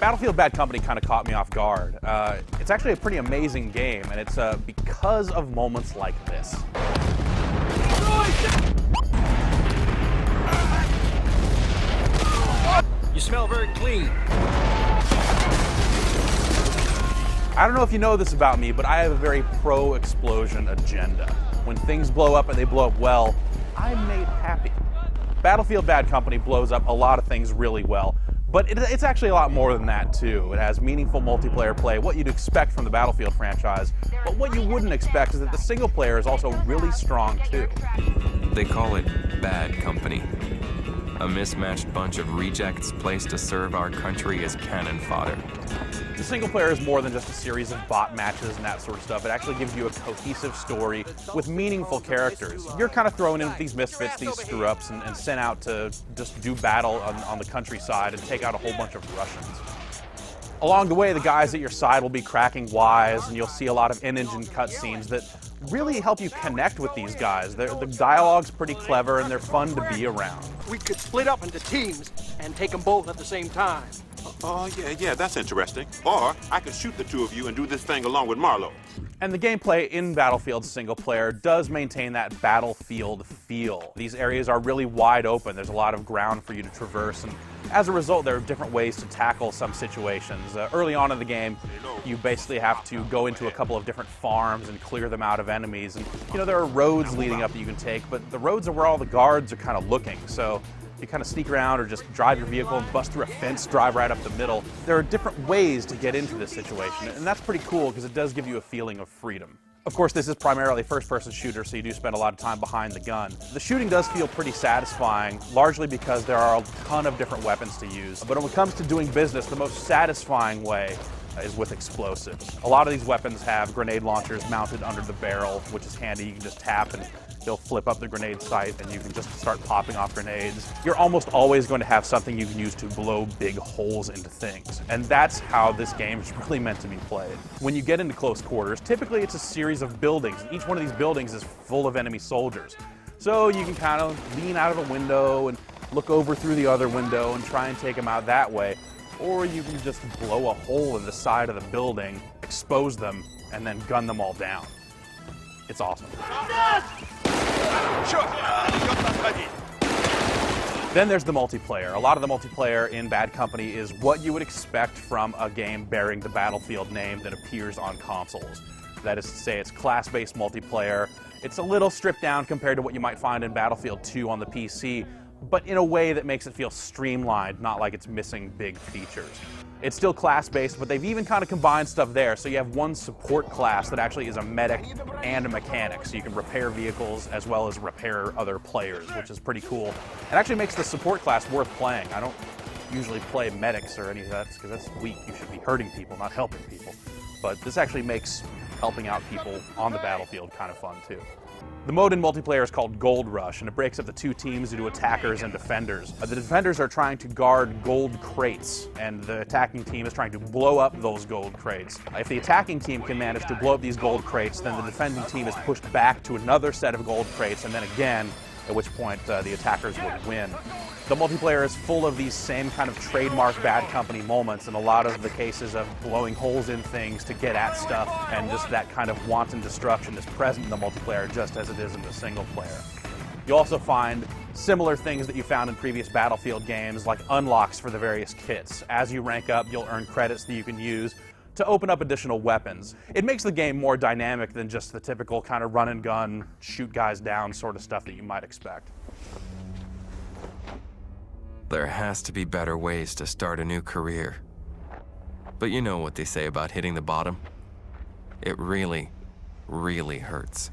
Battlefield Bad Company kind of caught me off guard. It's actually a pretty amazing game, and it's because of moments like this. You smell very clean. I don't know if you know this about me, but I have a very pro-explosion agenda. When things blow up and they blow up well, I'm made happy. Battlefield Bad Company blows up a lot of things really well, but it's actually a lot more than that too. It has meaningful multiplayer play, what you'd expect from the Battlefield franchise, but what you wouldn't expect is that the single player is also really strong too. They call it Bad Company. A mismatched bunch of rejects placed to serve our country as cannon fodder. The single player is more than just a series of bot matches and that sort of stuff. It actually gives you a cohesive story with meaningful characters. You're kind of thrown in with these misfits, these screw-ups, and sent out to just do battle on the countryside and take out a whole bunch of Russians. Along the way, the guys at your side will be cracking wise, and you'll see a lot of in-engine cutscenes that really help you connect with these guys. The dialogue's pretty clever, and they're fun to be around. We could split up into teams and take them both at the same time. Oh, yeah, that's interesting. Or I could shoot the two of you and do this thing along with Marlowe. And the gameplay in Battlefield single player does maintain that Battlefield feel. These areas are really wide open. There's a lot of ground for you to traverse, and as a result, there are different ways to tackle some situations. Early on in the game, you basically have to go into a couple of different farms and clear them out of enemies. And there are roads leading up that you can take, but the roads are where all the guards are kind of looking. So you kind of sneak around or just drive your vehicle and bust through a fence, drive right up the middle. There are different ways to get into this situation, and that's pretty cool because it does give you a feeling of freedom. Of course, this is primarily a first-person shooter, so you do spend a lot of time behind the gun. The shooting does feel pretty satisfying, largely because there are a ton of different weapons to use. But when it comes to doing business, the most satisfying way is with explosives. A lot of these weapons have grenade launchers mounted under the barrel, which is handy. You can just tap and they'll flip up the grenade sight and you can just start popping off grenades. You're almost always going to have something you can use to blow big holes into things. And that's how this game is really meant to be played. When you get into close quarters, typically it's a series of buildings. Each one of these buildings is full of enemy soldiers. So you can kind of lean out of a window and look over through the other window and try and take them out that way. Or you can just blow a hole in the side of the building, expose them, and then gun them all down. It's awesome. Then there's the multiplayer. A lot of the multiplayer in Bad Company is what you would expect from a game bearing the Battlefield name that appears on consoles. That is to say, it's class-based multiplayer. It's a little stripped down compared to what you might find in Battlefield 2 on the PC, but in a way that makes it feel streamlined, not like it's missing big features. It's still class-based, but they've even kind of combined stuff there. So you have one support class that actually is a medic and a mechanic, so you can repair vehicles as well as repair other players, which is pretty cool. It actually makes the support class worth playing. I don't usually play medics or any of that, because that's weak. You should be hurting people, not helping people. But this actually makes helping out people on the battlefield kind of fun, too. The mode in multiplayer is called Gold Rush, and it breaks up the two teams into attackers and defenders. The defenders are trying to guard gold crates, and the attacking team is trying to blow up those gold crates. If the attacking team can manage to blow up these gold crates, then the defending team is pushed back to another set of gold crates, and then again, at which point the attackers would win. The multiplayer is full of these same kind of trademark Bad Company moments, and a lot of the cases of blowing holes in things to get at stuff, and just that kind of wanton destruction is present in the multiplayer just as it is in the single player. You'll also find similar things that you found in previous Battlefield games, like unlocks for the various kits. As you rank up, you'll earn credits that you can use to open up additional weapons. It makes the game more dynamic than just the typical kind of run and gun, shoot guys down sort of stuff that you might expect. There has to be better ways to start a new career. But you know what they say about hitting the bottom? It really, really hurts.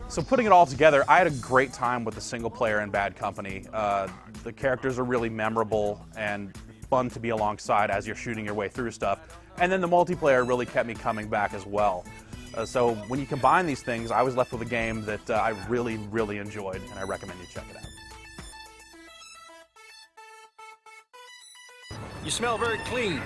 So putting it all together, I had a great time with the single player in Bad Company. The characters are really memorable and fun to be alongside as you're shooting your way through stuff. And then the multiplayer really kept me coming back as well. So when you combine these things, I was left with a game that I really, really enjoyed, and I recommend you check it out. You smell very clean.